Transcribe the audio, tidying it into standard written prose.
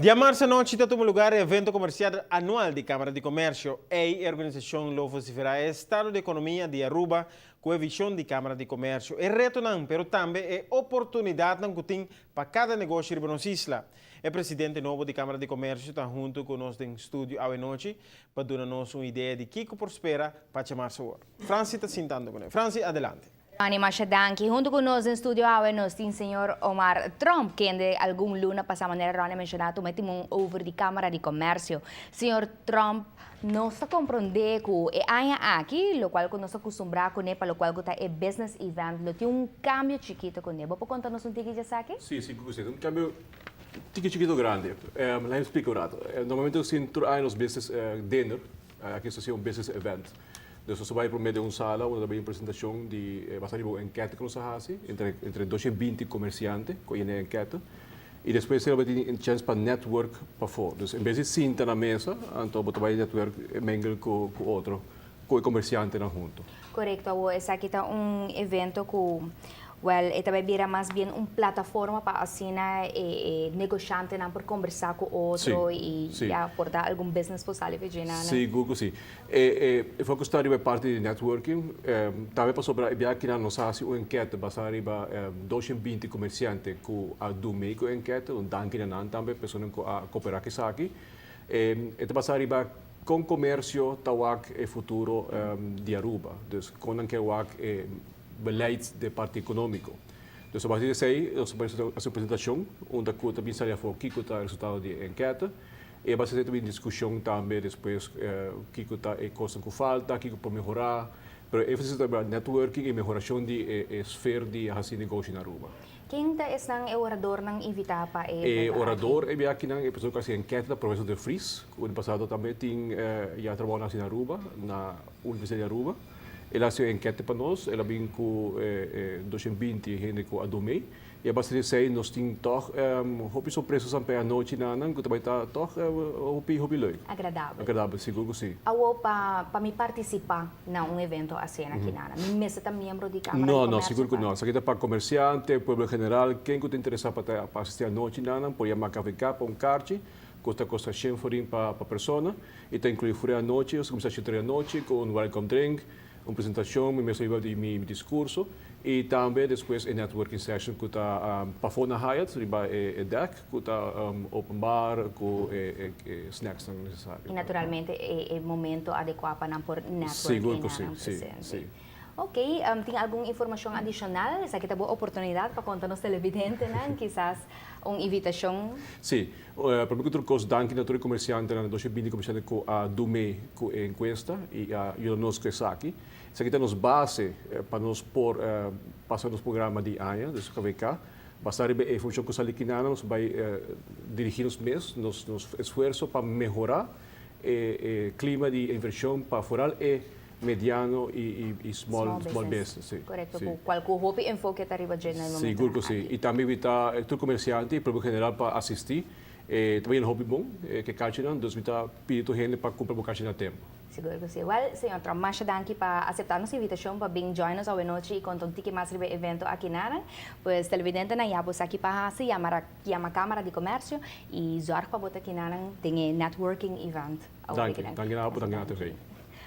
Dia março noite está tomando lugar o evento comercial anual da Câmara de Comércio. A organização lo vociferará o estado de economia de Aruba com a visão da Câmara de Comércio. É reto não, mas também é oportunidade não que tem para cada negócio de nossa isla. O presidente novo da Câmara de Comércio está junto conosco em estúdio à noite para dar-nos uma ideia de que prospera para chamar-se o Francis está sentando com ele. Francis, adelante. Ani Mashadanki, junto conosco em estúdio agora nós tem o senhor Omar Trump, que de algum luna passa a maneira Rony mencionado, metimos over de Câmara de Comércio. Senhor Trump, nós compreender que é aqui, lo qual nós acostumbramos com ele, para o qual é business event, lo tem cambio chiquito com ele. Pode contar-nos tique de saque? Sim, cambio tique chiquito grande. Lá explico um rato. Normalmente se entra nos business dinner, aqui se chama business event. Dus você vai para o meio de uma sala onde vai uma apresentação de bastante boa enquete que nós fazemos entre 220 comerciantes com a enquete e depois você vai ter uma chance para network para fora. Dus em vez de sentar na mesa, então você vai network mingle com outro, com o comerciante na junto. Correto, esse aqui é evento que esta vai virar mais bem uma plataforma para assim negociante não por conversar com outro e aportar algum business possível para Sim, Google sim. Foi gostar de parte de networking. Também para sobre aqui na nossa uma enquete basada em 220 comerciantes que a do meio com enquete, danke na também pessoas que a cooperar com isso aqui. Esta basada em com comércio tawak e futuro de Aruba. Dus com que wak beleid de parte econômico. Dus a partir de aí, a apresentação, onde a conta também seria for que está o resultado de enquete, e vai ser também discussão também depois que está a coisa que falta, que pode melhorar, mas é preciso também networking e melhoração de esfera de assim negócio na Aruba. Quem é o orador não invitar para o orador é aqui na pessoa que faz enquete da professor de Fries, o ano passado também tinha já trabalhado na Aruba, na Universidade de Aruba. Ela fez uma enquete para nós, ela vem com 220 gente com a Domei, e a base de nós temos toch, hopi surpresas sampai à noite na que também está toch, hopi leuk. Agradável. Agradável, seguro que sim. Awo para me participar num evento assim aqui na me mesa também membro de Câmara de Não, Comércio? Seguro que não. Isso aqui é para comerciante, povo general, quem que te interessa para assistir à noite na pode marcar para um carte. Custa 100 forinhos para a pessoa, e está incluído fora à noite, você começa a chegar à noite com um welcome drink, uma apresentação, uma mesa de meu discurso, e também depois a networking session que está para fora na Hyatt, riba deck, que está open bar, com snacks necessários. E naturalmente é o momento adequado para por networking. Seguro que sim. Ok, tem alguma informação adicional? Essa aqui é uma boa oportunidade para contar nos televidentes, né? Quizás uma invitação. Sim, para mim que trocou danke na comerciante na 2020 comerciante com a Dume com a encuesta e a nós que está aqui. Isso aqui é nos base para nós por passar nos programa de AIA, do KVK. Basta a função que está aqui nós vai dirigir os meses, nos esforço para melhorar o clima de inversão para fora e mediano e small business. Sim. Correto, qual o enfoque está arriba de no momento. Seguro que sim. E também está o comerciante, para o general para assistir. Também é um hobby bom, que é caixa, então está pedindo gente para comprar o caixa na tempo. Seguro que sim. Well, senhor Trump, mas danke para aceitar nossa invitação para vir join nos hoje noite e contar um tique mais sobre o evento aqui na pois televidente na Yabos aqui para se chamar a Câmara de Comércio e zorg para botar aqui na tem networking event. Danke na TV.